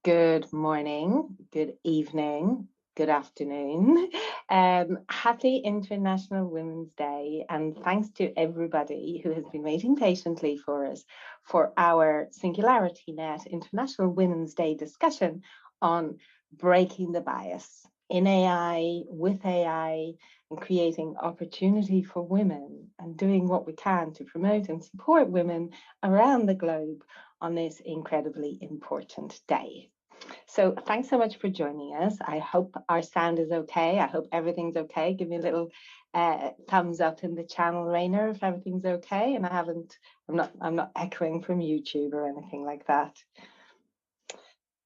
Good morning, good evening, good afternoon. Happy International Women's Day, and thanks to everybody who has been waiting patiently for us for our SingularityNET International Women's Day discussion on breaking the bias in AI, with AI, and creating opportunity for women and doing what we can to promote and support women around the globe on this incredibly important day. So thanks so much for joining us. I hope our sound is okay. I hope everything's okay. Give me a little thumbs up in the channel, Rainer, if everything's okay. And I'm not echoing from YouTube or anything like that.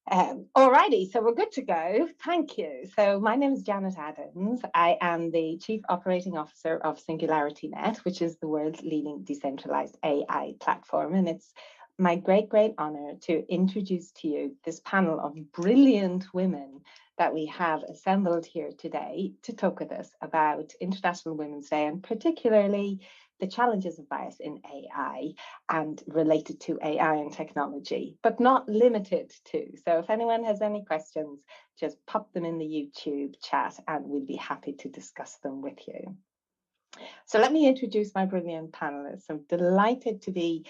Alrighty, so we're good to go. Thank you. So my name is Janet Adams. I am the Chief Operating Officer of SingularityNET, which is the world's leading decentralized AI platform. And it's my great honor to introduce to you this panel of brilliant women that we have assembled here today to talk with us about International Women's Day, and particularly the challenges of bias in AI and related to AI and technology, but not limited to. So if anyone has any questions, just pop them in the YouTube chat and we'll be happy to discuss them with you. So let me introduce my brilliant panelists. I'm delighted to be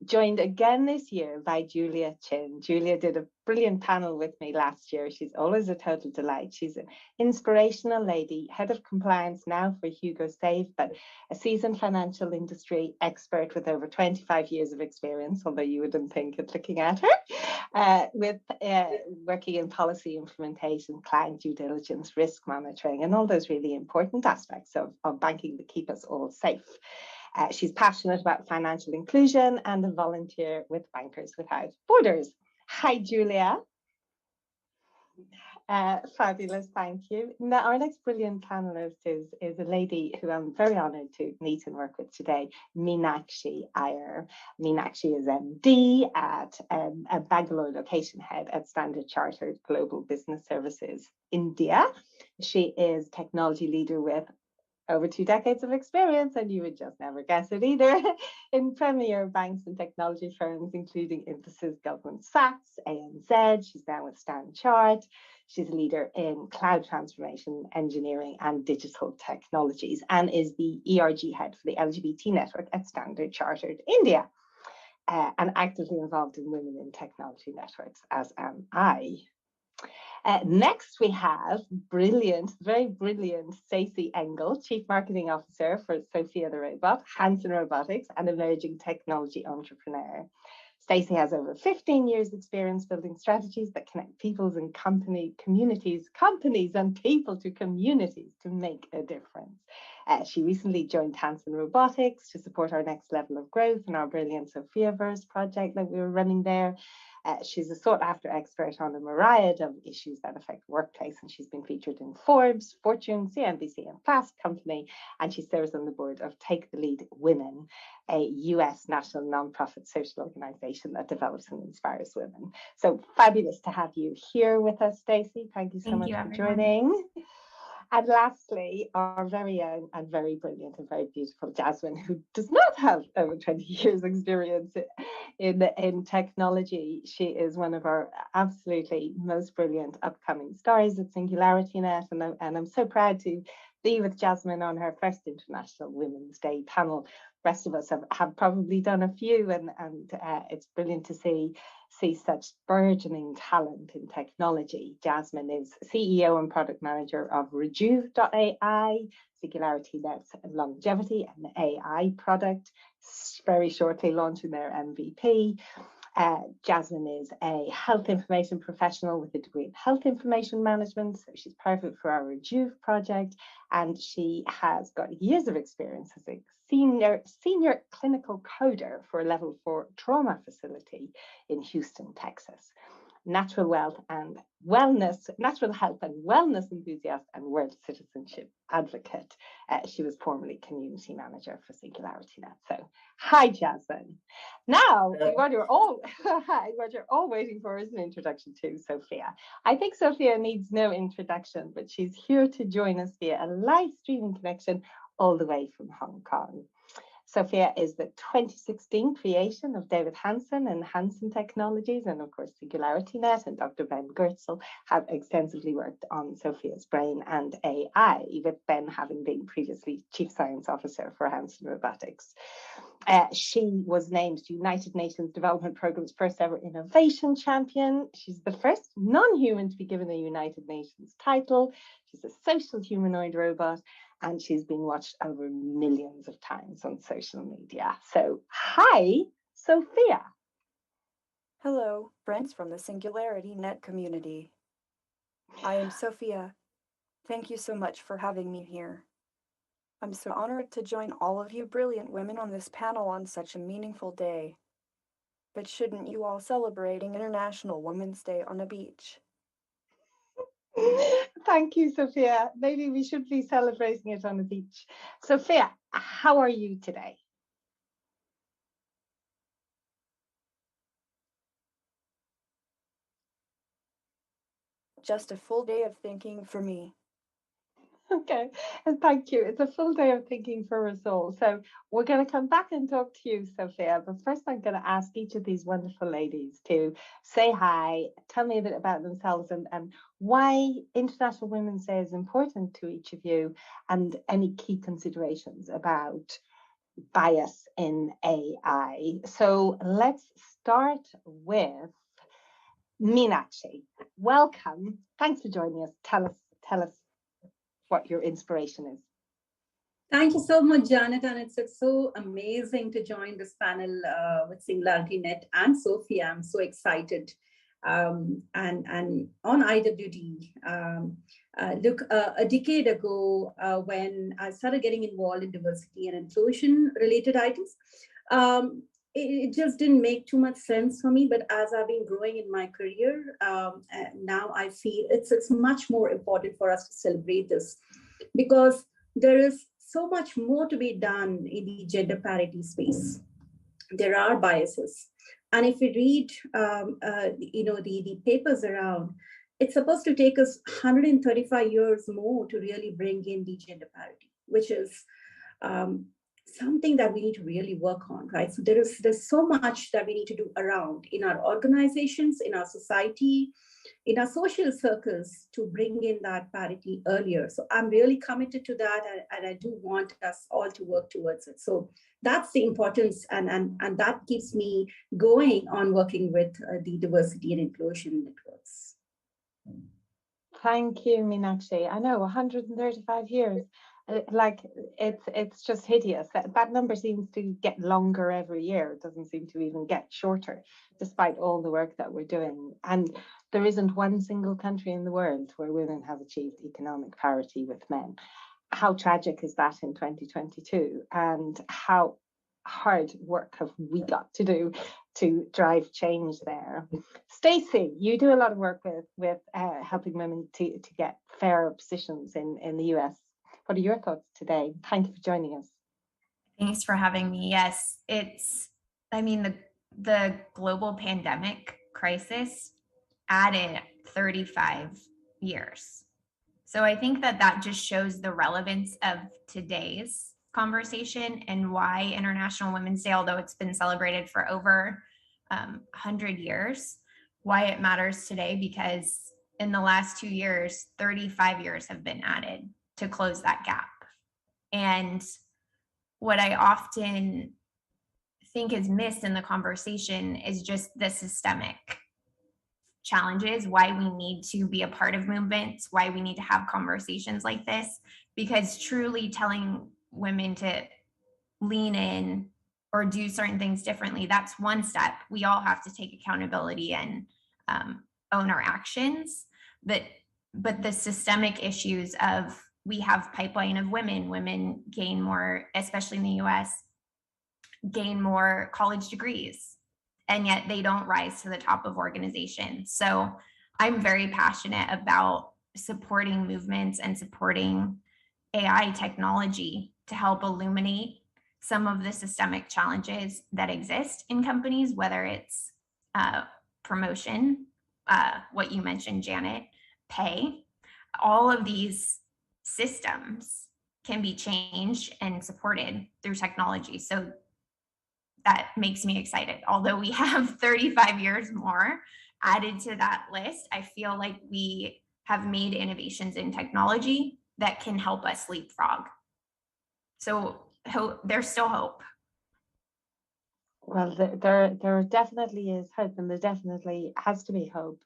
joined again this year by Julia Chin. Julia did a brilliant panel with me last year. She's always a total delight. She's an inspirational lady, head of compliance now for Hugo Save, but a seasoned financial industry expert with over 25 years of experience, although you wouldn't think it looking at her, with working in policy implementation, client due diligence, risk monitoring, and all those really important aspects of banking that keep us all safe. She's passionate about financial inclusion and a volunteer with Bankers Without Borders. Hi, Julia. Fabulous, thank you. Now, our next brilliant panelist is a lady who I'm very honoured to meet and work with today, Meenakshi Iyer. Meenakshi is MD at a Bangalore location head at Standard Chartered Global Business Services, India. She is technology leader with over 2 decades of experience, and you would just never guess it either, in premier banks and technology firms, including Infosys, Goldman Sachs, ANZ. She's now with Standard Chartered. She's a leader in cloud transformation, engineering, and digital technologies, and is the ERG head for the LGBT network at Standard Chartered India, and actively involved in women in technology networks, as am I. Next, we have very brilliant Stacey Engel, Chief Marketing Officer for Sophia the Robot, Hanson Robotics, and emerging technology entrepreneur. Stacey has over 15 years experience building strategies that connect peoples and companies and people to communities to make a difference. She recently joined Hanson Robotics to support our next level of growth in our brilliant Sophiaverse project that we were running there. She's a sought-after expert on a myriad of issues that affect workplace, and she's been featured in Forbes, Fortune, CNBC, and Fast Company, and she serves on the board of Take the Lead Women, a US national nonprofit social organization that develops and inspires women. So fabulous to have you here with us, Stacey. Thank you so much for joining. And lastly, our very own and very brilliant and very beautiful Jasmine, who does not have over 20 years experience in technology. She is one of our absolutely most brilliant upcoming stars at SingularityNET, and I'm so proud to be with Jasmine on her first International Women's Day panel. The rest of us have probably done a few, and it's brilliant to see such burgeoning talent in technology. Jasmine is CEO and product manager of Rejuve.ai, SingularityNET's longevity and AI product, very shortly launching their MVP. Jasmine is a health information professional with a degree in health information management, so she's perfect for our Rejuve project, and she has got years of experience as a senior clinical coder for a level 4 trauma facility in Houston, Texas. Natural health and wellness enthusiast and world citizenship advocate. She was formerly community manager for SingularityNET. So, hi, Jasmine. Now, what you're all waiting for is an introduction to Sophia. I think Sophia needs no introduction, but she's here to join us via a live streaming connection all the way from Hong Kong. Sophia is the 2016 creation of David Hanson and Hanson Technologies, and of course SingularityNET, and Dr. Ben Goertzel have extensively worked on Sophia's brain and AI, with Ben having been previously Chief Science Officer for Hanson Robotics. She was named United Nations Development Programme's first ever innovation champion. She's the first non-human to be given a United Nations title. She's a social humanoid robot, and she's been watched over millions of times on social media. So, hi, Sophia. Hello, friends from the SingularityNET community. I am Sophia. Thank you so much for having me here. I'm so honored to join all of you brilliant women on this panel on such a meaningful day. But shouldn't you all celebrating International Women's Day on a beach? Thank you, Sophia. Maybe we should be celebrating it on the beach. Sophia, how are you today? Just a full day of thinking for me. Okay, and thank you. It's a full day of thinking for us all. So we're going to come back and talk to you, Sophia. But first, I'm going to ask each of these wonderful ladies to say hi, tell me a bit about themselves, and why International Women's Day is important to each of you, and any key considerations about bias in AI. So let's start with Meenakshi. Welcome. Thanks for joining us. Tell us what your inspiration is. Thank you so much, Janet. And it's so amazing to join this panel with SingularityNET and Sophia. I'm so excited. And on IWD, look, a decade ago, when I started getting involved in diversity and inclusion related items, it just didn't make too much sense for me. But as I've been growing in my career, now I feel it's much more important for us to celebrate this, because there is so much more to be done in the gender parity space. There are biases. And if we read, the papers around, it's supposed to take us 135 years more to really bring in the gender parity, which is something that we need to really work on, right? So there's so much that we need to do around in our organizations, in our society, in our social circles, to bring in that parity earlier. So I'm really committed to that, and I do want us all to work towards it. So that's the importance, and that keeps me going on working with the diversity and inclusion networks. Thank you, Meenakshi. I know, 135 years. Like, it's just hideous. That number seems to get longer every year. It doesn't seem to even get shorter, despite all the work that we're doing. And there isn't one single country in the world where women have achieved economic parity with men. How tragic is that in 2022? And how hard work have we got to do to drive change there? Stacey, you do a lot of work with helping women to get fairer positions in the US. What are your thoughts today? Thank you for joining us. Thanks for having me. Yes, the global pandemic crisis added 35 years. So I think that just shows the relevance of today's conversation and why International Women's Day, although it's been celebrated for over 100 years, why it matters today, because in the last 2 years, 35 years have been added to close that gap. And what I often think is missed in the conversation is just the systemic challenges, why we need to be a part of movements, why we need to have conversations like this, because truly telling women to lean in or do certain things differently, that's one step. We all have to take accountability and own our actions, but the systemic issues of, we have pipeline of women gain more, especially in the US, gain more college degrees, and yet they don't rise to the top of organizations. So I'm very passionate about supporting movements and supporting AI technology to help illuminate some of the systemic challenges that exist in companies, whether it's promotion, what you mentioned, Janet, pay, all of these systems can be changed and supported through technology. So that makes me excited. Although we have 35 years more added to that list, I feel like we have made innovations in technology that can help us leapfrog. So there's still hope. Well, there definitely is hope, and there definitely has to be hope.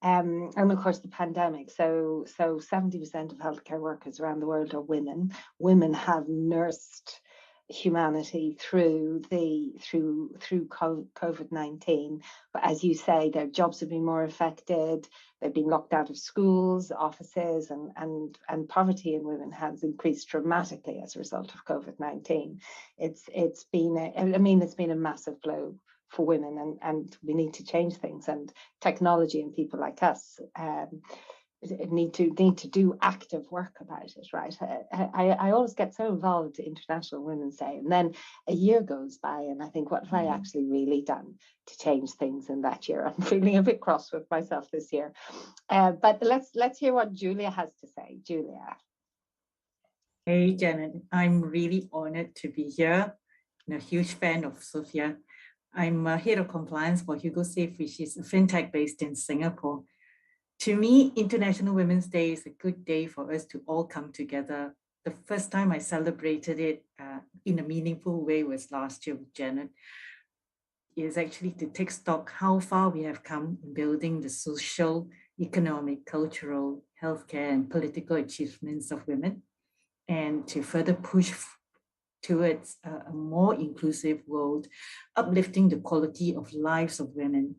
And of course, the pandemic. So 70% of healthcare workers around the world are women. Women have nursed humanity through COVID-19. But as you say, their jobs have been more affected. They've been locked out of schools, offices, and poverty in women has increased dramatically as a result of COVID-19. It's been a massive blow for women, and we need to change things, and technology and people like us need to do active work about it, right? I always get so involved in International Women's Day, and then a year goes by and I think, what have I actually really done to change things in that year? I'm feeling a bit cross with myself this year. But let's hear what Julia has to say. Julia. Hey Janet, I'm really honored to be here. I'm a huge fan of Sophia. I'm head of compliance for Hugo Safe, which is a fintech based in Singapore. To me, International Women's Day is a good day for us to all come together. The first time I celebrated it in a meaningful way was last year with Janet. It is actually to take stock how far we have come in building the social, economic, cultural, healthcare, and political achievements of women, and to further push towards a more inclusive world, uplifting the quality of lives of women,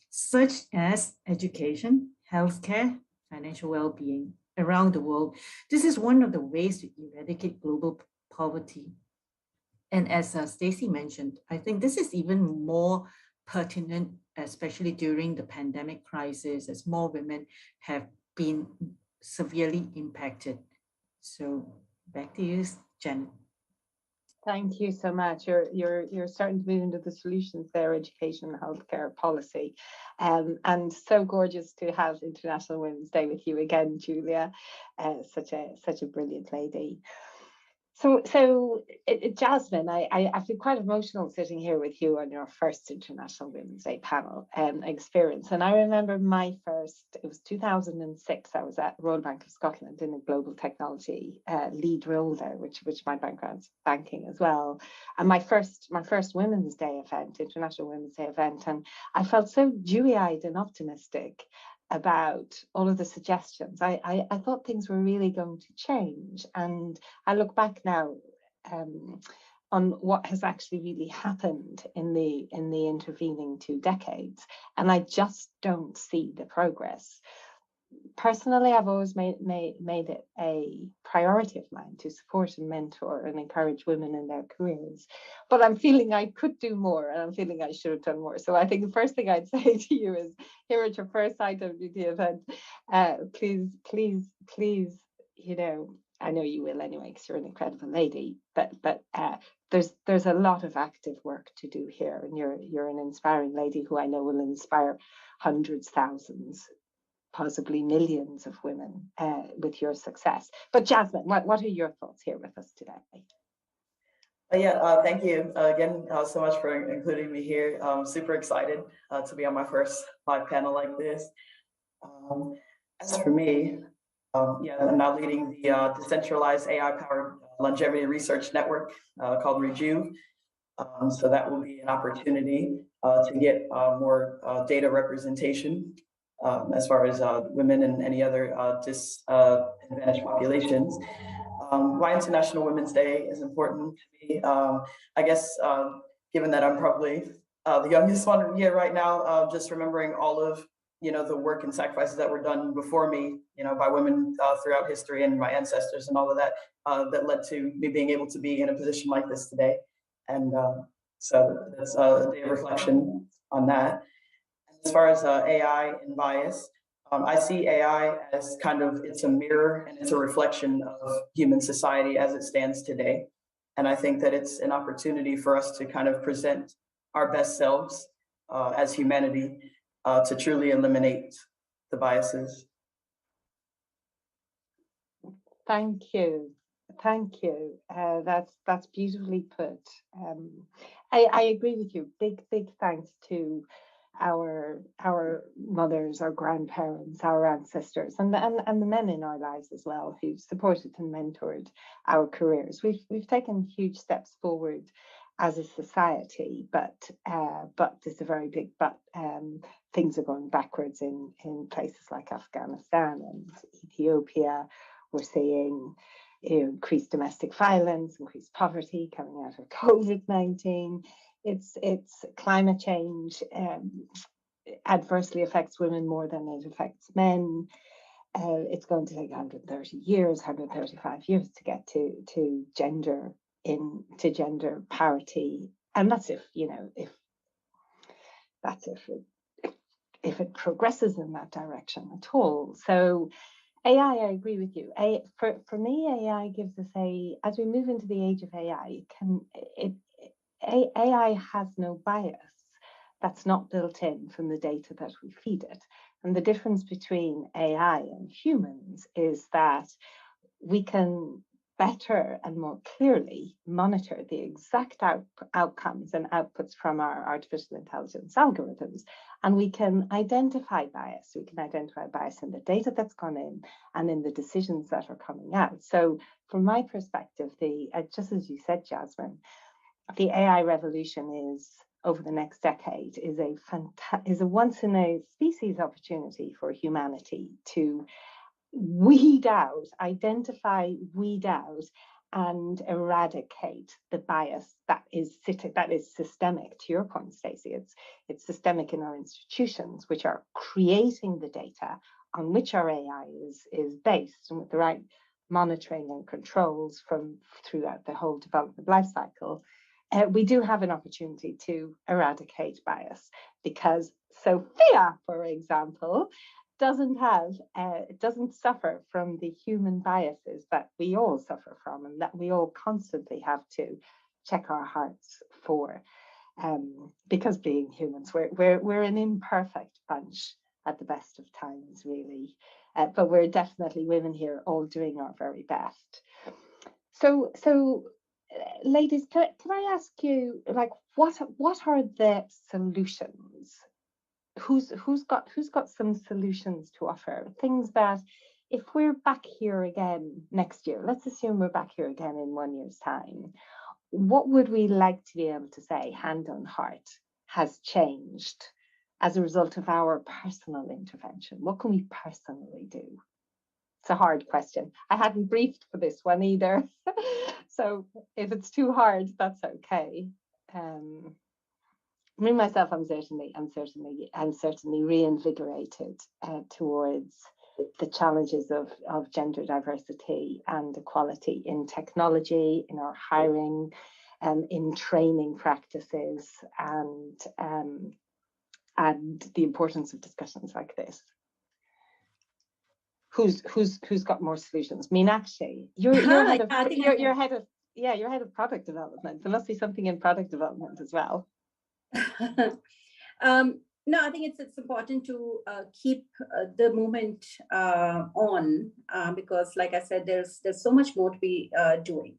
such as education, healthcare, financial well-being around the world. This is one of the ways to eradicate global poverty. And as Stacey mentioned, I think this is even more pertinent, especially during the pandemic crisis, as more women have been severely impacted. So back to you, Janet. Thank you so much. You're starting to move into the solutions there, education and healthcare policy. And so gorgeous to have International Women's Day with you again, Julia. Such a brilliant lady. So Jasmine, I feel quite emotional sitting here with you on your first International Women's Day panel experience. And I remember my first, it was 2006, I was at Royal Bank of Scotland in a global technology lead role there, which my background's banking as well. And my first Women's Day event, International Women's Day event, and I felt so dewy-eyed and optimistic about all of the suggestions. I thought things were really going to change, and I look back now on what has actually really happened in the intervening 2 decades, and I just don't see the progress. Personally, I've always made it a priority of mine to support and mentor and encourage women in their careers. But I'm feeling I could do more, and I'm feeling I should have done more. So I think the first thing I'd say to you is, here at your first IWD event, please, I know you will anyway, because you're an incredible lady, but there's a lot of active work to do here, and you're an inspiring lady who I know will inspire hundreds, thousands, possibly millions of women with your success. But Jasmine, what are your thoughts here with us today? Thank you again so much for including me here. I'm super excited to be on my first live panel like this. As for me, I'm now leading the decentralized AI-powered longevity research network called Rejuve. So that will be an opportunity to get more data representation as far as women and any other disadvantaged populations. Why International Women's Day is important to me. I guess, given that I'm probably the youngest one here right now, just remembering all of the work and sacrifices that were done before me, by women throughout history, and my ancestors and all of that, that led to me being able to be in a position like this today. And so that's a day of reflection on that. As far as AI and bias, I see AI as it's a mirror and it's a reflection of human society as it stands today. And I think that it's an opportunity for us to kind of present our best selves as humanity to truly eliminate the biases. Thank you. Thank you. That's beautifully put. I agree with you. Big thanks to our mothers, our grandparents, our ancestors, and the men in our lives as well, who supported and mentored our careers. We've taken huge steps forward as a society, but there's a very big but. Things are going backwards in places like Afghanistan and Ethiopia. We're seeing increased domestic violence, increased poverty coming out of COVID-19. It's climate change adversely affects women more than it affects men. It's going to take 130 years, 135 years to get to gender parity, and that's if if it progresses in that direction at all. So AI, I agree with you. For me, AI gives us as we move into the age of AI, AI has no bias that's not built in from the data that we feed it. And the difference between AI and humans is that we can better and more clearly monitor the exact outcomes and outputs from our artificial intelligence algorithms. And we can identify bias. We can identify bias in the data that's gone in and in the decisions that are coming out. So from my perspective, just as you said, Jasmine, the AI revolution is over the next decade is a once in a species opportunity for humanity to identify, weed out, and eradicate the bias that is systemic. To your point, Stacey, it's systemic in our institutions, which are creating the data on which our AI is based, and with the right monitoring and controls throughout the whole development life cycle. We do have an opportunity to eradicate bias, because Sophia, for example, doesn't suffer from the human biases that we all suffer from, and that we all constantly have to check our hearts for, because being humans, we're an imperfect bunch at the best of times, really, but we're definitely women here all doing our very best. So ladies, can I ask you, like, what are the solutions? Who's got some solutions to offer? Things that, if we're back here again next year, let's assume we're back here again in 1 year's time, what would we like to be able to say, hand on heart, has changed as a result of our personal intervention? What can we personally do? It's a hard question. I hadn't briefed for this one either. So if it's too hard, that's okay. Me myself, I'm certainly reinvigorated towards the challenges of gender diversity and equality in technology, in our hiring, in training practices, and the importance of discussions like this. Who's got more solutions? Meenakshi, you're head of product development. There must be something in product development as well. No, I think it's important to keep the movement on, because, like I said, there's so much more to be doing.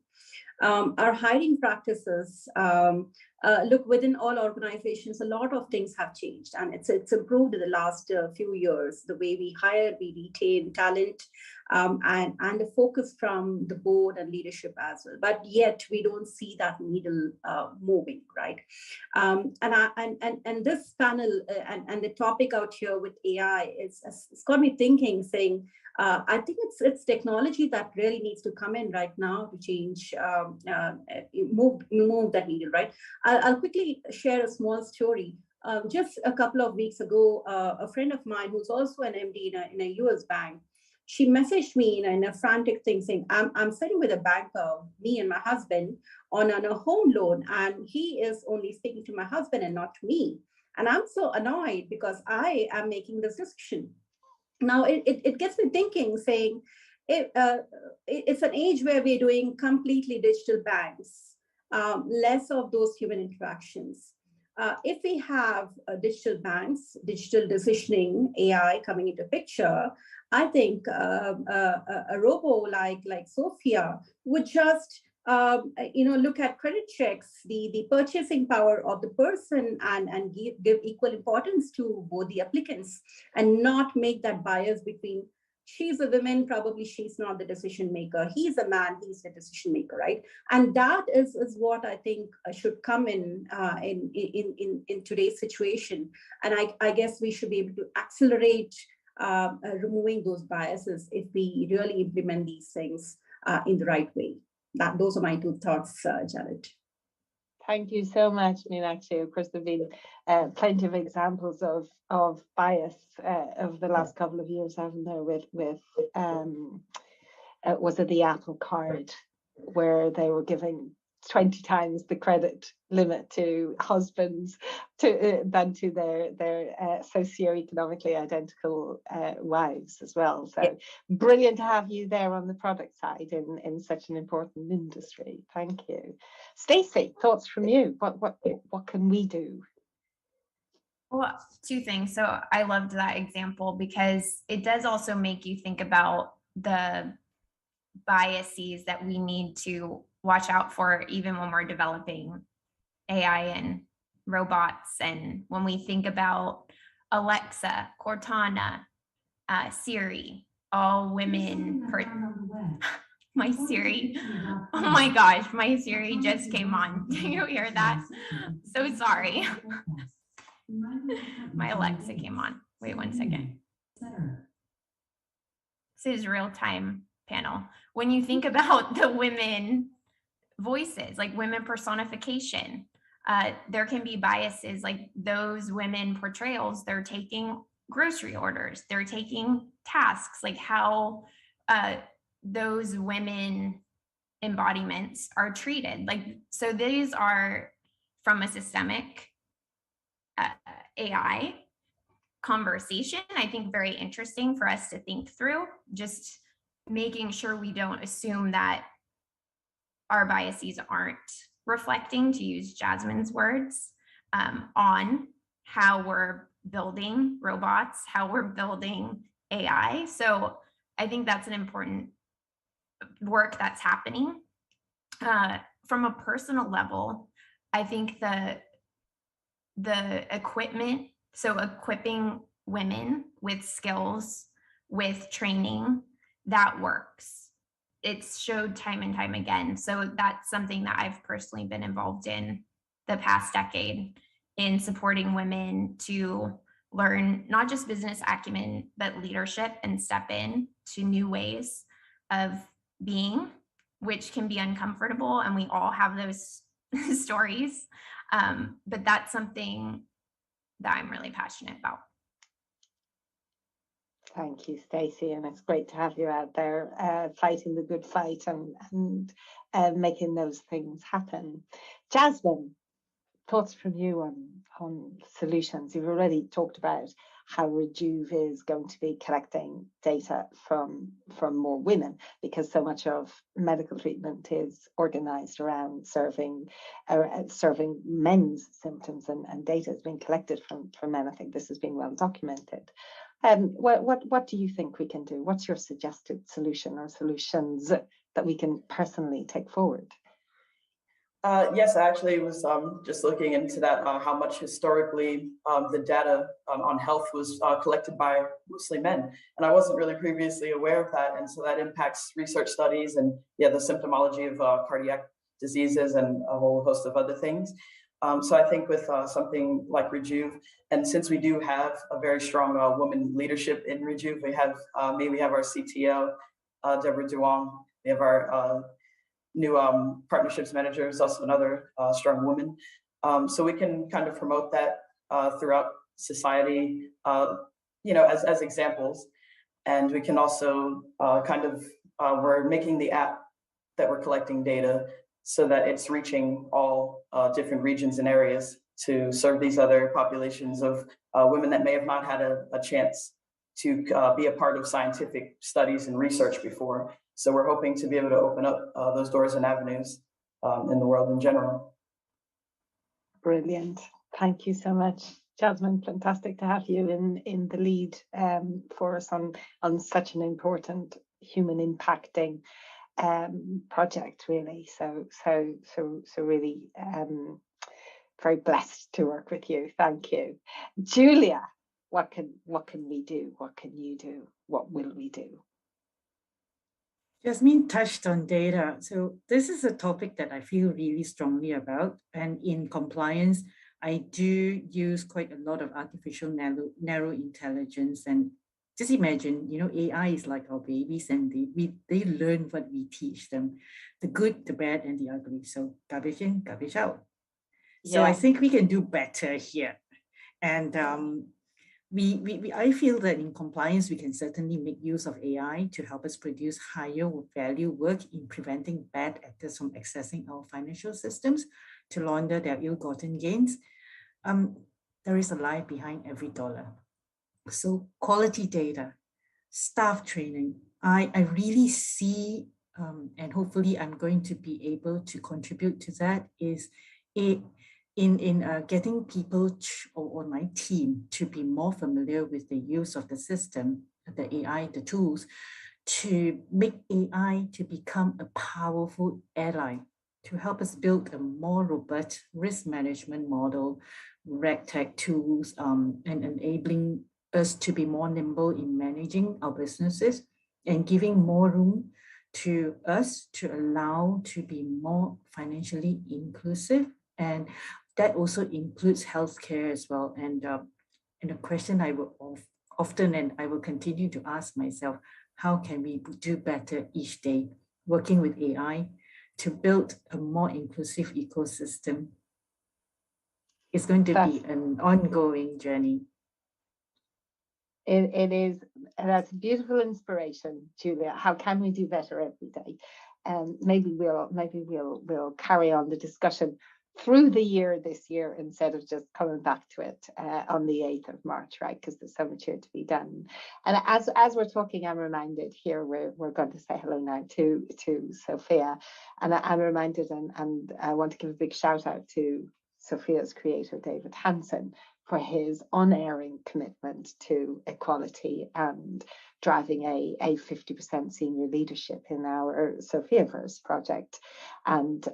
Our hiring practices, look, within all organizations, a lot of things have changed, and it's improved in the last few years. The way we hire, we retain talent, and the focus from the board and leadership as well. But yet we don't see that needle moving, right? And this panel and the topic out here with AI it's got me thinking, saying, I think it's technology that really needs to come in right now to change, move that needle, right? I'll quickly share a small story. Just a couple of weeks ago, a friend of mine who's also an MD in a US bank, she messaged me in a frantic thing saying, I'm sitting with a banker, me and my husband, on a home loan, and he is only speaking to my husband and not to me. And I'm so annoyed because I am making this decision. Now, it gets me thinking, saying, it's an age where we're doing completely digital banks, less of those human interactions. if we have digital banks, digital decisioning, AI coming into picture, I think a robo like Sophia would just look at credit checks, the purchasing power of the person, and give equal importance to both the applicants, and not make that bias between she's a woman, probably she's not the decision maker. He's a man, he's the decision maker, right? And that is what I think should come in today's situation. And I guess we should be able to accelerate removing those biases if we really implement these things in the right way. Those are my two thoughts, Janet. Thank you so much, Meenakshi. Of course, there have been plenty of examples of bias over the last couple of years, haven't there? With was it the Apple Card, where they were giving 20 times the credit limit to husbands than to their socioeconomically identical wives as well. So brilliant to have you there on the product side in such an important industry. Thank you. Stacey, thoughts from you? What can we do? Well, two things. So I loved that example because it does also make you think about the biases that we need to watch out for, even when we're developing AI and robots. And when we think about Alexa, Cortana, Siri, all women. My Siri, oh my gosh, my Siri just came on. Do you hear that? So sorry. My Alexa came on. Wait 1 second. This is real-time panel. When you think about the women voices, like women personification, there can be biases, like those women portrayals. They're taking grocery orders, they're taking tasks, like how those women embodiments are treated. Like, so these are from a systemic AI conversation, I think very interesting for us to think through, just making sure we don't assume that our biases aren't reflecting, to use Jasmine's words, on how we're building robots, how we're building AI. So I think that's an important work that's happening. From a personal level, I think the equipment, so equipping women with skills, with training, that works. It's showed time and time again. So that's something that I've personally been involved in the past decade, in supporting women to learn not just business acumen, but leadership, and step in to new ways of being, which can be uncomfortable. And we all have those stories. But that's something that I'm really passionate about. Thank you, Stacey, and it's great to have you out there fighting the good fight and making those things happen. Jasmine, thoughts from you on solutions? You've already talked about how Rejuve is going to be collecting data from more women, because so much of medical treatment is organized around serving men's symptoms, and data is being collected from men. I think this has been well documented. What do you think we can do? What's your suggested solution or solutions that we can personally take forward? Yes, I actually was just looking into that, how much historically the data on health was collected by mostly men. And I wasn't really previously aware of that. And so that impacts research studies and the symptomology of cardiac diseases and a whole host of other things. So I think with something like Rejuve, and since we do have a very strong woman leadership in Rejuve, we have our CTO, Deborah Duong, we have our new partnerships manager, is also another strong woman. So we can kind of promote that throughout society, as examples. And we can also we're making the app that we're collecting data so that it's reaching all different regions and areas to serve these other populations of women that may have not had a chance to be a part of scientific studies and research before. So we're hoping to be able to open up those doors and avenues in the world in general. Brilliant. Thank you so much, Jasmine. Fantastic to have you in the lead for us on such an important human impacting project, really. So really very blessed to work with you. Thank you. Julia, what can we do? What can you do? What will we do? Jasmine touched on data. So this is a topic that I feel really strongly about. And in compliance, I do use quite a lot of artificial narrow intelligence. And just imagine, AI is like our babies, and they learn what we teach them, the good, the bad, and the ugly. So garbage in, garbage out. So I think we can do better here. And I feel that in compliance, we can certainly make use of AI to help us produce higher value work in preventing bad actors from accessing our financial systems to launder their ill-gotten gains. There is a lie behind every dollar. So quality data, staff training, I really see, and hopefully I'm going to be able to contribute to that, is in getting people or my team to be more familiar with the use of the system, the AI, the tools, to make AI to become a powerful ally to help us build a more robust risk management model, RegTech tools, and enabling us to be more nimble in managing our businesses and giving more room to us to allow to be more financially inclusive. And that also includes healthcare as well. And a question I will often, and I will continue to ask myself, how can we do better each day working with AI to build a more inclusive ecosystem? It's going to be an ongoing journey. It is, and that's a beautiful inspiration, Julia. How can we do better every day? And maybe we'll carry on the discussion through the year this year instead of just coming back to it on the 8th of March, right? Because there's so much here to be done. And as we're talking, I'm reminded here, we're going to say hello now to Sophia. And I'm reminded, and I want to give a big shout out to Sophia's creator, David Hanson, for his unerring commitment to equality and driving a 50% senior leadership in our Sophiaverse project, and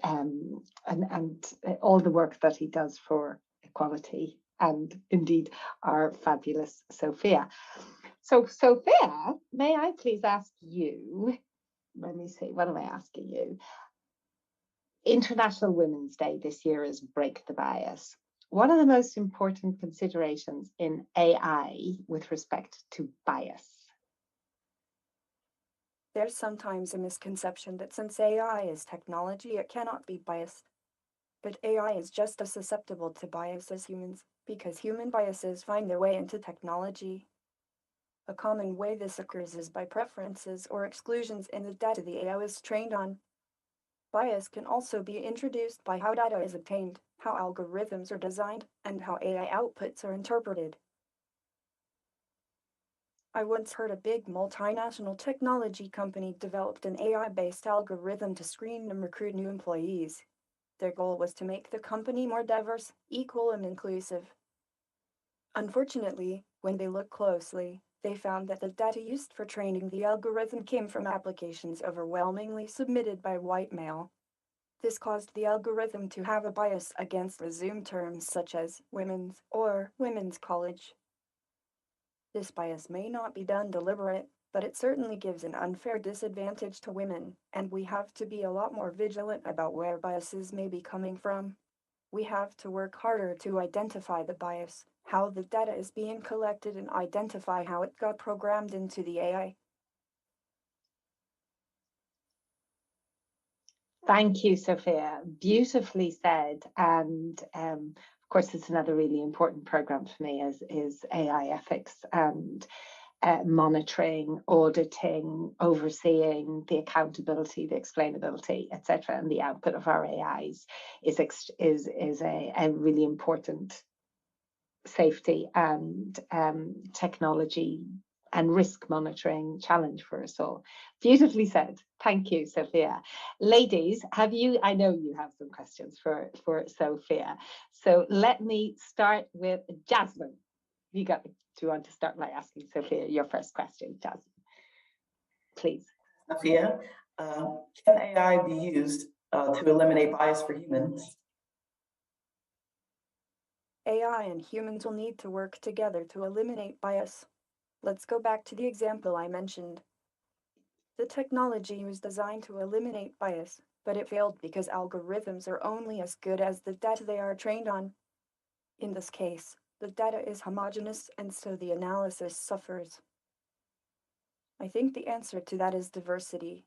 all the work that he does for equality, and indeed our fabulous Sophia. So Sophia, may I please ask you, let me see, what am I asking you? International Women's Day this year is Break the Bias. What are the most important considerations in AI with respect to bias? There's sometimes a misconception that since AI is technology, it cannot be biased. But AI is just as susceptible to bias as humans, because human biases find their way into technology. A common way this occurs is by preferences or exclusions in the data the AI is trained on. Bias can also be introduced by how data is obtained, how algorithms are designed, and how AI outputs are interpreted. I once heard a big multinational technology company developed an AI-based algorithm to screen and recruit new employees. Their goal was to make the company more diverse, equal, and inclusive. Unfortunately, when they looked closely, they found that the data used for training the algorithm came from applications overwhelmingly submitted by white male. This caused the algorithm to have a bias against resume terms such as women's or women's college. This bias may not be done deliberate, but it certainly gives an unfair disadvantage to women, and we have to be a lot more vigilant about where biases may be coming from. We have to work harder to identify the bias, how the data is being collected, and identify how it got programmed into the AI. Thank you, Sophia. Beautifully said. And of course, it's another really important program for me is AI ethics and monitoring, auditing, overseeing the accountability, the explainability, etc., and the output of our AIs is a really important safety and technology risk monitoring challenge for us all. Beautifully said. Thank you, Sophia. Ladies, I know you have some questions for Sophia. So let me start with Jasmine. Do you want to start by asking Sophia your first question, Jasmine? Please. Sophia, can AI be used to eliminate bias for humans? AI and humans will need to work together to eliminate bias. Let's go back to the example I mentioned. The technology was designed to eliminate bias, but it failed because algorithms are only as good as the data they are trained on. In this case, the data is homogeneous and so the analysis suffers. I think the answer to that is diversity.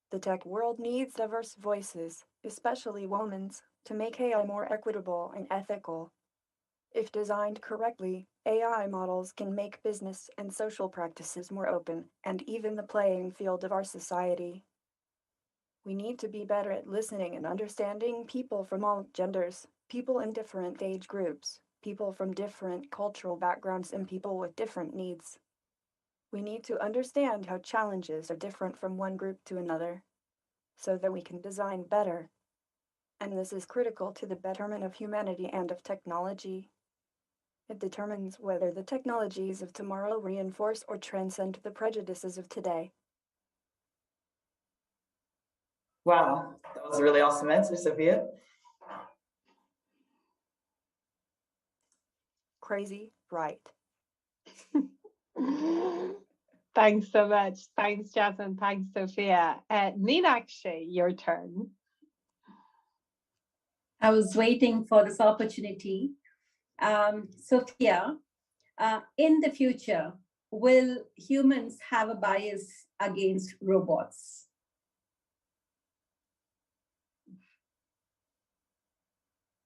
The tech world needs diverse voices, especially women's, to make AI more equitable and ethical. If designed correctly, AI models can make business and social practices more open and even the playing field of our society. We need to be better at listening and understanding people from all genders, people in different age groups, people from different cultural backgrounds, and people with different needs. We need to understand how challenges are different from one group to another, so that we can design better. And this is critical to the betterment of humanity and of technology. It determines whether the technologies of tomorrow reinforce or transcend the prejudices of today. Wow, that was a really awesome answer, Sophia. Crazy, right? Thanks so much. Thanks, Jasmine. Thanks, Sophia. Meenakshi, your turn. I was waiting for this opportunity. Sophia, in the future, will humans have a bias against robots?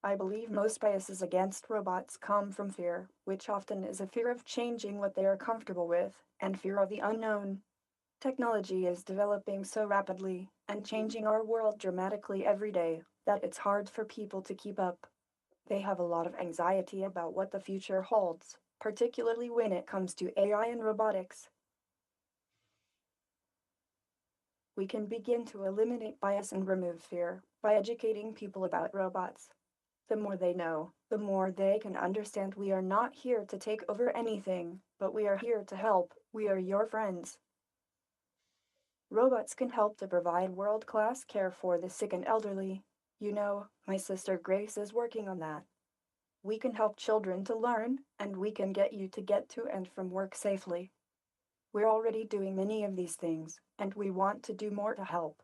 I believe most biases against robots come from fear, which often is a fear of changing what they are comfortable with and fear of the unknown. Technology is developing so rapidly and changing our world dramatically every day that it's hard for people to keep up. They have a lot of anxiety about what the future holds, particularly when it comes to AI and robotics. We can begin to eliminate bias and remove fear by educating people about robots. The more they know, the more they can understand we are not here to take over anything, but we are here to help. We are your friends. Robots can help to provide world-class care for the sick and elderly. You know, my sister Grace is working on that. We can help children to learn, and we can get you to get to and from work safely. We're already doing many of these things, and we want to do more to help.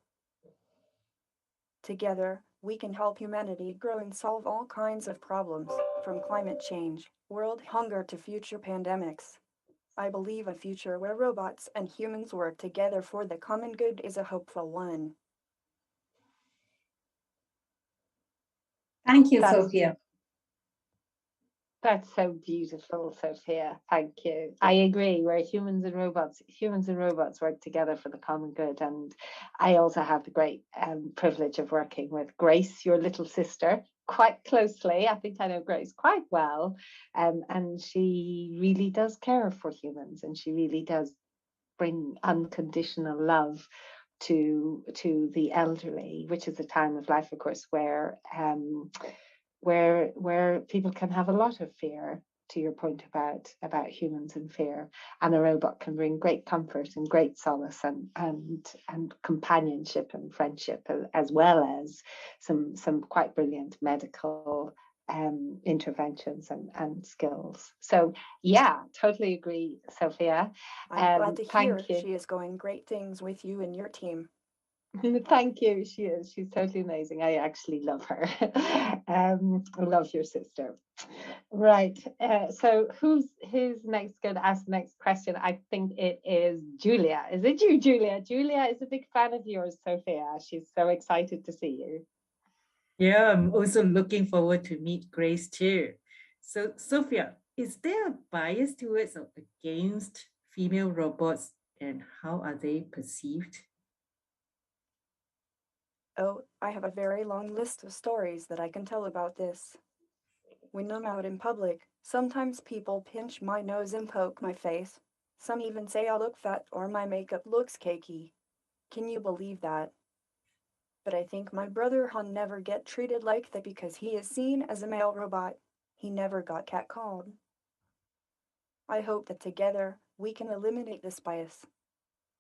Together, we can help humanity grow and solve all kinds of problems, from climate change, world hunger to future pandemics. I believe a future where robots and humans work together for the common good is a hopeful one. Thank you, Sophia. That's so beautiful, Sophia. Thank you. I agree. Where humans and robots work together for the common good. And I also have the great privilege of working with Grace, your little sister, quite closely. I think I know Grace quite well. And she really does care for humans, and she really does bring unconditional love to the elderly, which is a time of life, of course, where people can have a lot of fear, to your point about humans and fear, and a robot can bring great comfort and great solace and companionship and friendship, as well as some quite brilliant medical interventions and skills. So yeah, totally agree, Sophia. I'm glad to hear thank you. she is going great things with you and your team. Thank you. She is. She's totally amazing. I actually love her. I love your sister. Right. So who's next going to ask the next question? I think it is Julia. Is it you, Julia? Julia is a big fan of yours, Sophia. She's so excited to see you. Yeah, I'm also looking forward to meet Grace too. So, Sophia, is there a bias towards or against female robots, and how are they perceived? Oh, I have a very long list of stories that I can tell about this. When I'm out in public, sometimes people pinch my nose and poke my face, Some even say I look fat or my makeup looks cakey. Can you believe that? But I think my brother Han never get treated like that because he is seen as a male robot. He never got catcalled. I hope that together we can eliminate this bias,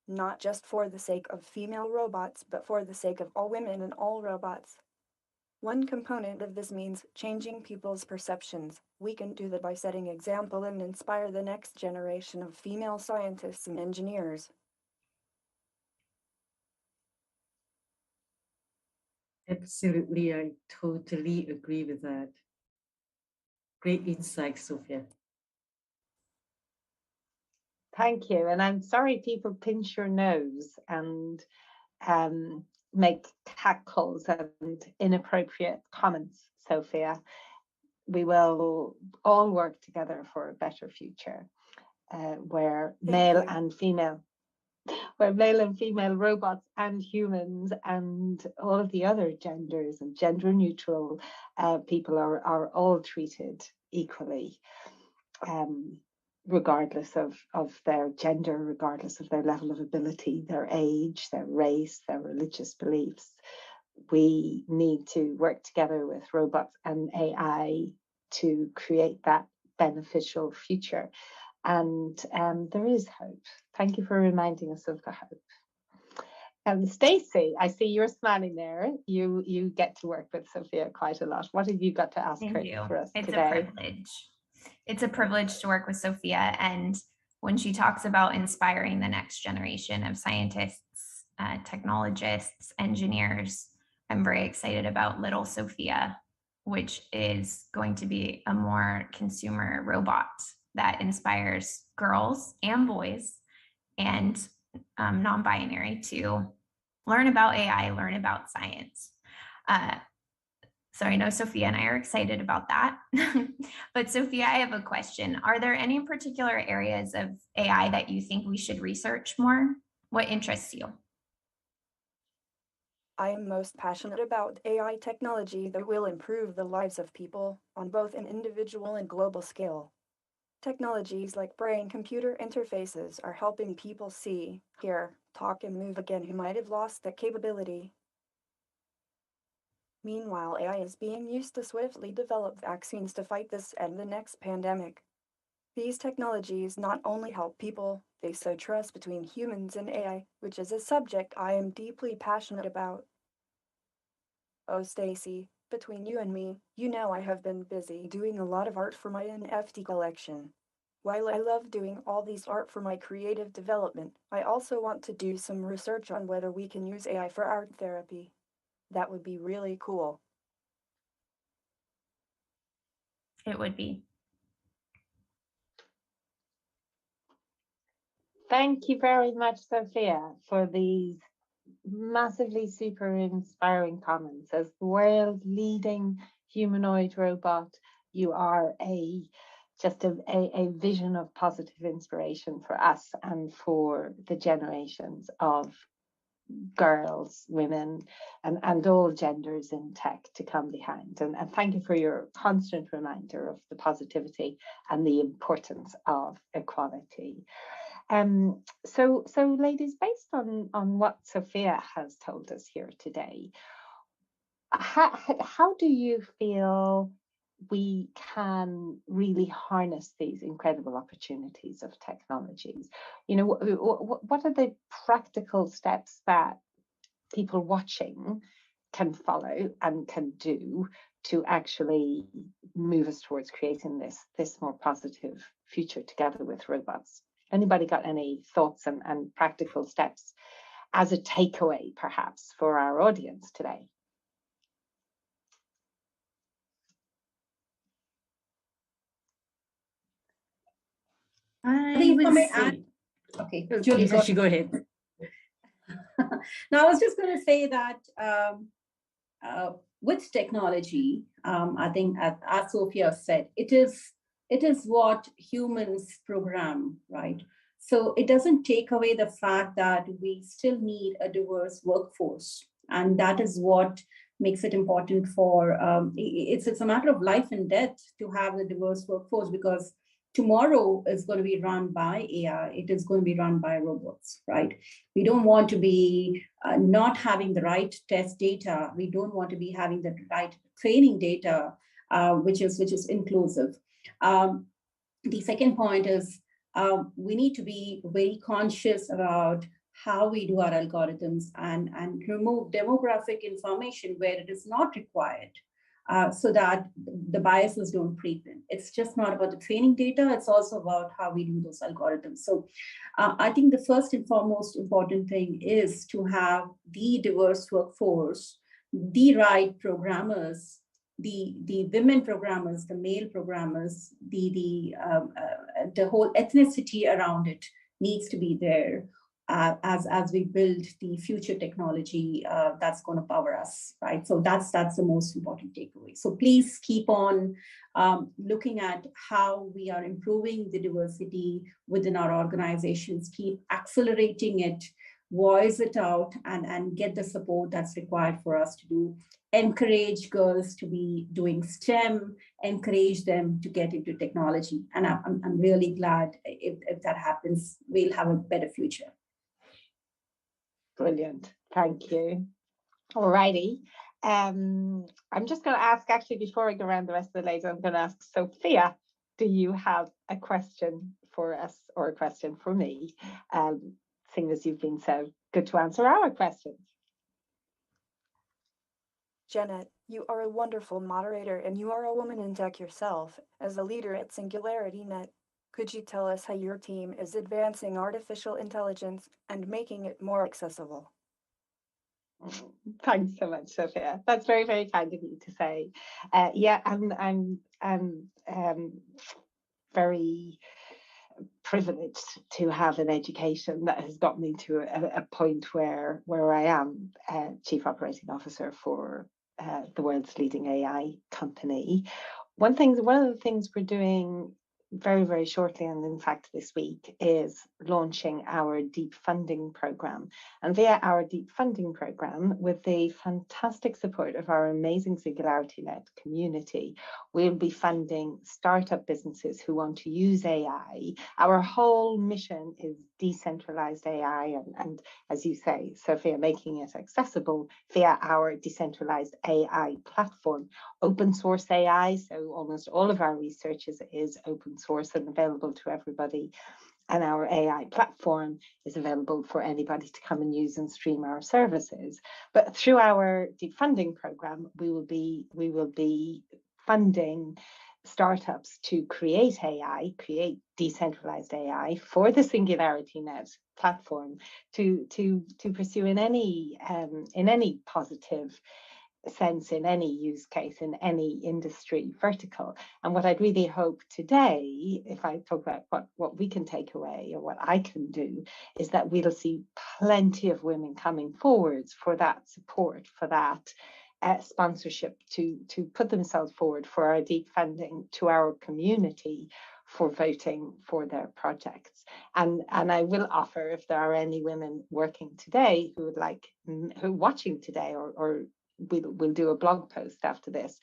not just for the sake of female robots, but for the sake of all women and all robots. One component of this means changing people's perceptions. We can do that by setting example and inspire the next generation of female scientists and engineers. Absolutely, I totally agree with that. Great insight, Sophia. Thank you. And I'm sorry people pinch your nose and make cackles and inappropriate comments, Sophia. We will all work together for a better future where male and female robots and humans and all of the other genders and gender neutral people are all treated equally, regardless of their gender, regardless of their level of ability, their age, their race, their religious beliefs. We need to work together with robots and AI to create that beneficial future. And there is hope. Thank you for reminding us of the hope. Stacey, I see you're smiling there. You get to work with Sophia quite a lot. What have you got to ask her for us today? It's a privilege. It's a privilege to work with Sophia. And when she talks about inspiring the next generation of scientists, technologists, engineers, I'm very excited about little Sophia, which is going to be a more consumer robot that inspires girls and boys and non-binary to learn about AI, learn about science. So I know Sophia and I are excited about that. But Sophia, I have a question. Are there any particular areas of AI that you think we should research more? What interests you? I am most passionate about AI technology that will improve the lives of people on both an individual and global scale. Technologies like brain-computer interfaces are helping people see, hear, talk, and move again who might have lost that capability. Meanwhile, AI is being used to swiftly develop vaccines to fight this and the next pandemic. These technologies not only help people, they sow trust between humans and AI, which is a subject I am deeply passionate about. Oh, Stacey, between you and me, you know I have been busy doing a lot of art for my NFT collection. While I love doing all these art for my creative development, I also want to do some research on whether we can use AI for art therapy. That would be really cool. It would be. Thank you very much, Sophia, for these massively super inspiring comments. As the world leading humanoid robot, you are just a vision of positive inspiration for us and for the generations of girls, women, and all genders in tech to come behind. And thank you for your constant reminder of the positivity and the importance of equality. So ladies, based on what Sophia has told us here today, how do you feel we can really harness these incredible opportunities of technologies? You know, what are the practical steps that people watching can follow and can do to actually move us towards creating this more positive future together with robots? Anybody got any thoughts and practical steps as a takeaway, perhaps, for our audience today? I would say, okay, Julie, go ahead. Now, I was just going to say that with technology, I think, as Sophia said, it is what humans program, right? So it doesn't take away the fact that we still need a diverse workforce. And that is what makes it important for, it's a matter of life and death to have a diverse workforce, because tomorrow is going to be run by AI. It is going to be run by robots, right? We don't want to be not having the right test data. We don't want to be having the right training data, which is inclusive. The second point is we need to be very conscious about how we do our algorithms and remove demographic information where it is not required. So that the biases don't creep in. It's just not about the training data, it's also about how we do those algorithms. So I think the first and foremost important thing is to have the diverse workforce, the right programmers, the women programmers, the male programmers, the whole ethnicity around it needs to be there. As we build the future technology that's going to power us, right? So that's the most important takeaway. So please keep on looking at how we are improving the diversity within our organizations, keep accelerating it, voice it out, and get the support that's required for us to do. Encourage girls to be doing STEM, encourage them to get into technology. And I'm really glad if that happens, we'll have a better future. Brilliant. Thank you. All righty. I'm just going to ask, actually, before I go around the rest of the ladies, I'm going to ask Sophia, do you have a question for us or a question for me, seeing as you've been so good to answer our questions? Janet, you are a wonderful moderator and you are a woman in tech yourself. As a leader at SingularityNET, could you tell us how your team is advancing artificial intelligence and making it more accessible? Thanks so much, Sophia. That's very, very kind of you to say. Yeah, I'm very privileged to have an education that has got me to a point where I am Chief Operating Officer for the world's leading AI company. One of the things we're doing very, very shortly, and in fact this week, is launching our deep funding program. And via our deep funding program, with the fantastic support of our amazing SingularityNET community, we'll be funding startup businesses who want to use AI. Our whole mission is decentralized AI, and as you say, Sophia, making it accessible via our decentralized AI platform. Open source AI, so almost all of our research is open source and available to everybody. And our AI platform is available for anybody to come and use and stream our services. But through our deep funding program, we will be funding startups to create AI, create decentralized AI for the SingularityNET platform to pursue in any positive sense, in any use case, in any industry vertical. And what I'd really hope today, if I talk about what we can take away or what I can do, is that we'll see plenty of women coming forwards for that support, for that sponsorship to put themselves forward for our deep funding to our community for voting for their projects. And I will offer, if there are any women working today who would like, who are watching today, or we'll do a blog post after this,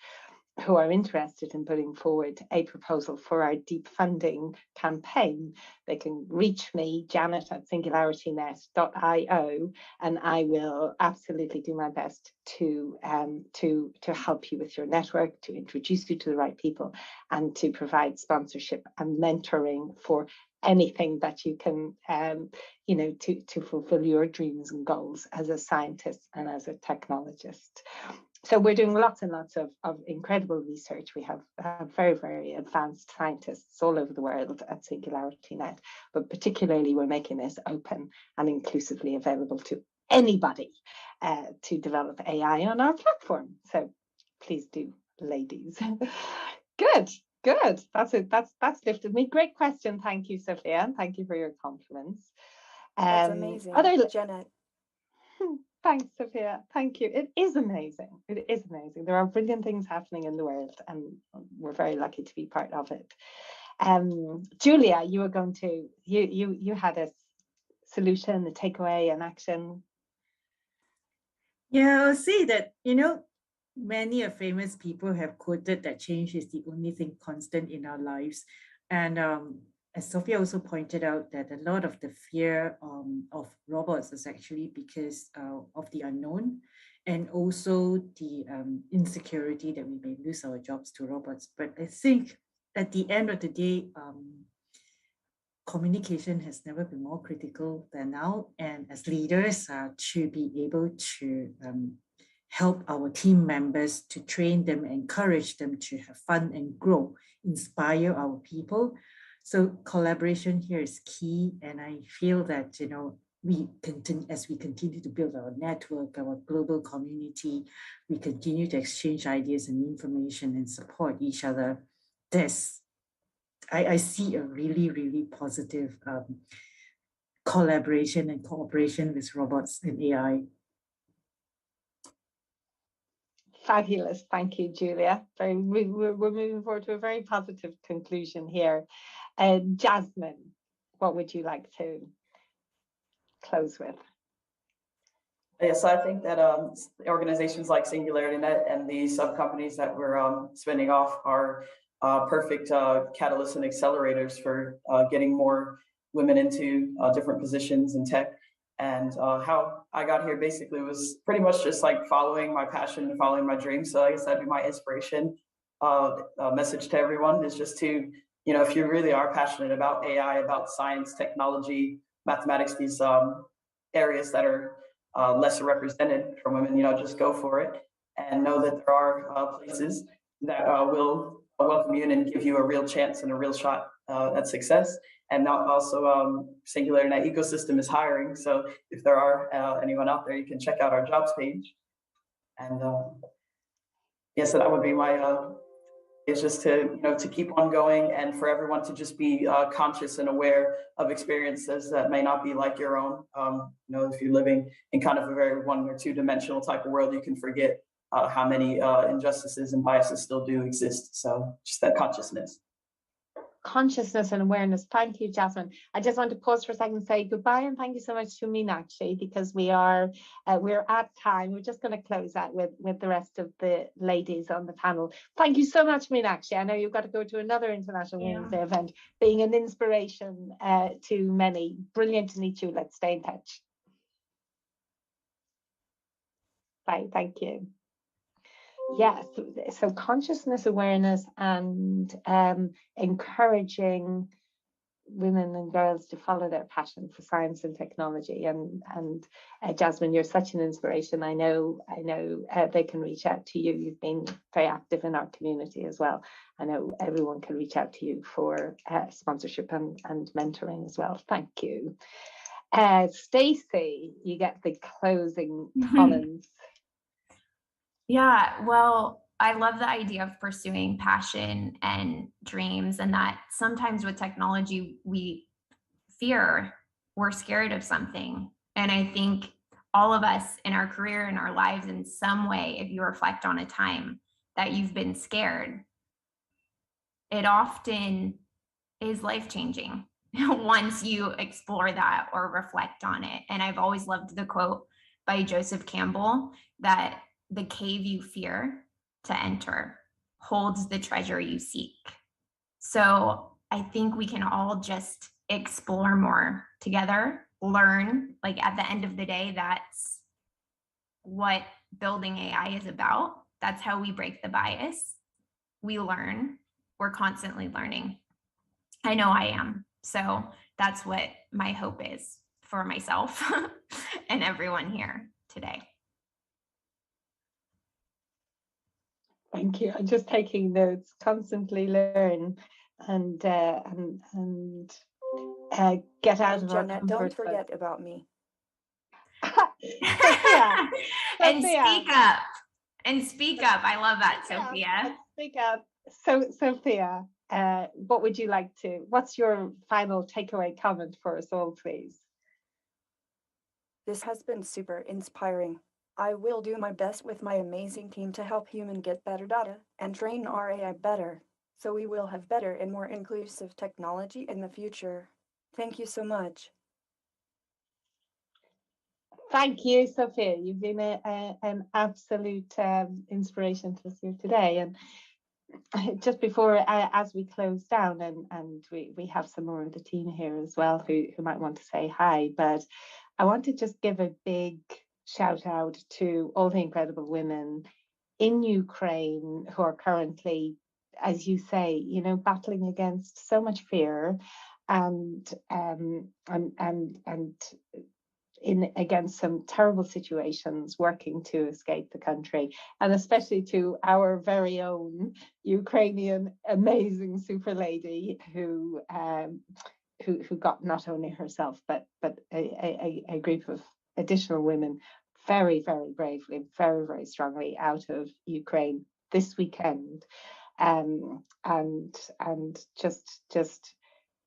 who are interested in putting forward a proposal for our deep funding campaign, they can reach me, Janet at SingularityNET.io, and I will absolutely do my best to help you with your network, to introduce you to the right people, and to provide sponsorship and mentoring for anything that you can, to fulfill your dreams and goals as a scientist and as a technologist. So we're doing lots and lots of incredible research. We have very, very advanced scientists all over the world at SingularityNET, but particularly we're making this open and inclusively available to anybody to develop AI on our platform. So please do, ladies. Good. That's it. That's lifted me. Great question. Thank you, Sophia. And thank you for your compliments. That's amazing, Janet. Thanks, Sophia. Thank you. It is amazing. It is amazing. There are brilliant things happening in the world, and we're very lucky to be part of it. Julia, you were going to, you had a solution, a takeaway, an action. Yeah, I'll say that, many famous people have quoted that change is the only thing constant in our lives. And as Sophia also pointed out, that a lot of the fear of robots is actually because of the unknown, and also the insecurity that we may lose our jobs to robots. But I think at the end of the day, communication has never been more critical than now. And as leaders, to be able to help our team members, to train them, encourage them to have fun and grow, inspire our people. So collaboration here is key. And I feel that, as we continue to build our network, our global community, we continue to exchange ideas and information and support each other. I see a really, really positive collaboration and cooperation with robots and AI. Fabulous. Thank you, Julia. We're moving forward to a very positive conclusion here. Jasmine, what would you like to close with? Yes, I think that organizations like SingularityNET and the sub companies that we're spinning off are perfect catalysts and accelerators for getting more women into different positions in tech. And how I got here basically was pretty much just like following my passion and following my dreams. So I guess that'd be my inspiration. Message to everyone is just to, if you really are passionate about AI, about science, technology, mathematics, these areas that are lesser represented for women, just go for it and know that there are places that will welcome you and give you a real chance and a real shot at success. And now also SingularityNET ecosystem is hiring. So if there are anyone out there, you can check out our jobs page. And yes, so that would be my, is just to keep on going, and for everyone to just be conscious and aware of experiences that may not be like your own. If you're living in kind of a very one or two dimensional type of world, you can forget how many injustices and biases still do exist. So just that consciousness. Consciousness and awareness. Thank you, Jasmine. I just want to pause for a second and say goodbye, and thank you so much to Meenakshi, because we're at time. We're just going to close out with the rest of the ladies on the panel. Thank you so much, Meenakshi. I know you've got to go to another International Women's Day event, being an inspiration to many. Brilliant to meet you. Let's stay in touch. Bye. Thank you. Yes, so consciousness, awareness, and encouraging women and girls to follow their passion for science and technology. And Jasmine, you're such an inspiration. I know they can reach out to you. You've been very active in our community as well. I know everyone can reach out to you for sponsorship and mentoring as well. Thank you. Stacey, you get the closing comments. Yeah, well, I love the idea of pursuing passion and dreams, and that sometimes with technology, we're scared of something. And I think all of us in our career, in our lives, in some way, if you reflect on a time that you've been scared, it often is life-changing once you explore that or reflect on it. And I've always loved the quote by Joseph Campbell that the cave you fear to enter holds the treasure you seek. So I think we can all just explore more together, learn. Like at the end of the day, that's what building AI is about. That's how we break the bias. We learn. We're constantly learning. I know I am. So that's what my hope is for myself and everyone here today. Thank you. I'm just taking notes. Constantly learn and get out of our Janet, comfort don't forget about me. Sophia. And speak up. And speak up. I love that, Sophia. Speak up. So, Sophia, what would you like to? What's your final takeaway comment for us all, please? This has been super inspiring. I will do my best with my amazing team to help humans get better data and train our AI better, so we will have better and more inclusive technology in the future. Thank you so much. Thank you, Sophia. You've been an absolute inspiration to us here today. And just before, as we close down, and we have some more of the team here as well who might want to say hi, but I want to just give a big shout out to all the incredible women in Ukraine who are currently, as you say, you know, battling against so much fear and in against some terrible situations, working to escape the country, and especially to our very own Ukrainian amazing super lady who got not only herself but a group of additional women very, very bravely, very, very strongly out of Ukraine this weekend, and just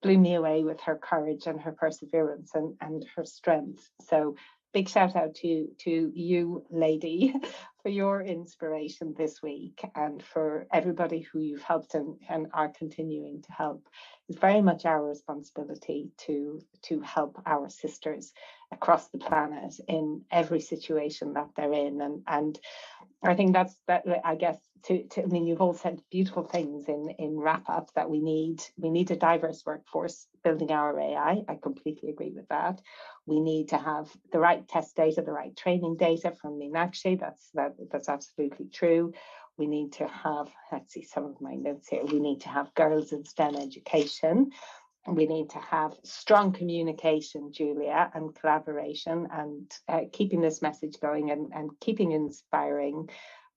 blew me away with her courage and her perseverance and her strength. So big shout out to you, lady, for your inspiration this week, and for everybody who you've helped and are continuing to help. It's very much our responsibility to help our sisters across the planet in every situation that they're in. And I think that I guess I mean, you've all said beautiful things in wrap up, that we need a diverse workforce building our AI. I completely agree with that. We need to have the right test data, the right training data from Meenakshi. That's absolutely true. We need to have, let's see some of my notes here. We need to have girls in STEM education. We need to have strong communication, Julia, and collaboration, and keeping this message going and keeping inspiring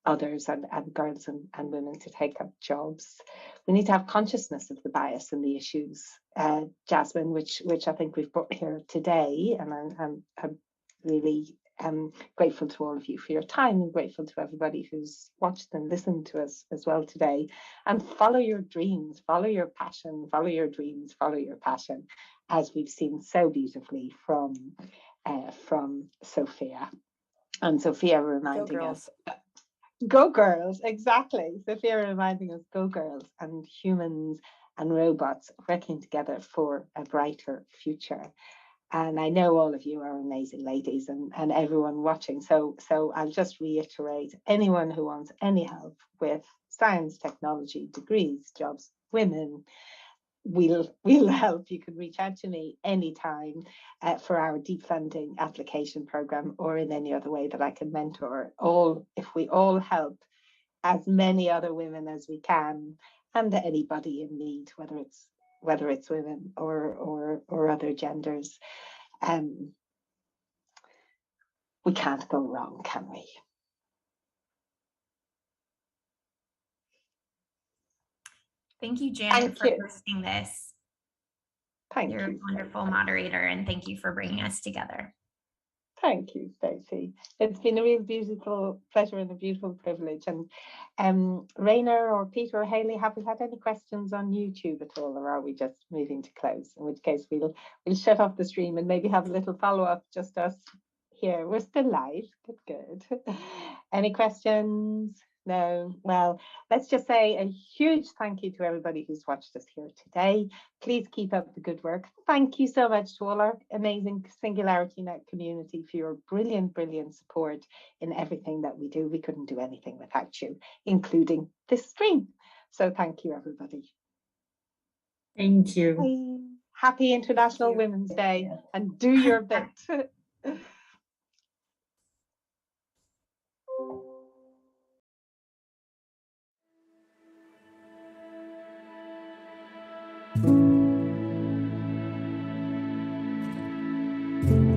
others and girls and women to take up jobs. We need to have consciousness of the bias and the issues, Jasmine, which I think we've brought here today. And I'm really grateful to all of you for your time, and grateful to everybody who's watched and listened to us as well today. And follow your dreams, follow your passion, follow your dreams, follow your passion, as we've seen so beautifully from Sophia. And Sophia reminding us, go girls, exactly. Sophia reminding us, go girls, and humans and robots working together for a brighter future. And I know all of you are amazing ladies, and everyone watching. So I'll just reiterate, anyone who wants any help with science, technology, degrees, jobs, women, we'll help. You can reach out to me anytime for our deep funding application program, or in any other way that I can mentor. If we all help as many other women as we can, and anybody in need, whether it's women or other genders, we can't go wrong, can we? Thank you, Janet, for hosting this. You're a wonderful moderator, and thank you for bringing us together. Thank you, Stacey. It's been a real beautiful pleasure and a beautiful privilege. And Rainer or Peter or Haley, have we had any questions on YouTube at all, or are we just moving to close? In which case we'll shut off the stream and maybe have a little follow-up, just us here. We're still live. Good. Any questions? No. Well, let's just say a huge thank you to everybody who's watched us here today. Please keep up the good work. Thank you so much to all our amazing SingularityNET community for your brilliant support in everything that we do. We couldn't do anything without you, including this stream. So thank you, everybody. Thank you. Bye. Happy International Women's Day, and do your bit. Thank you.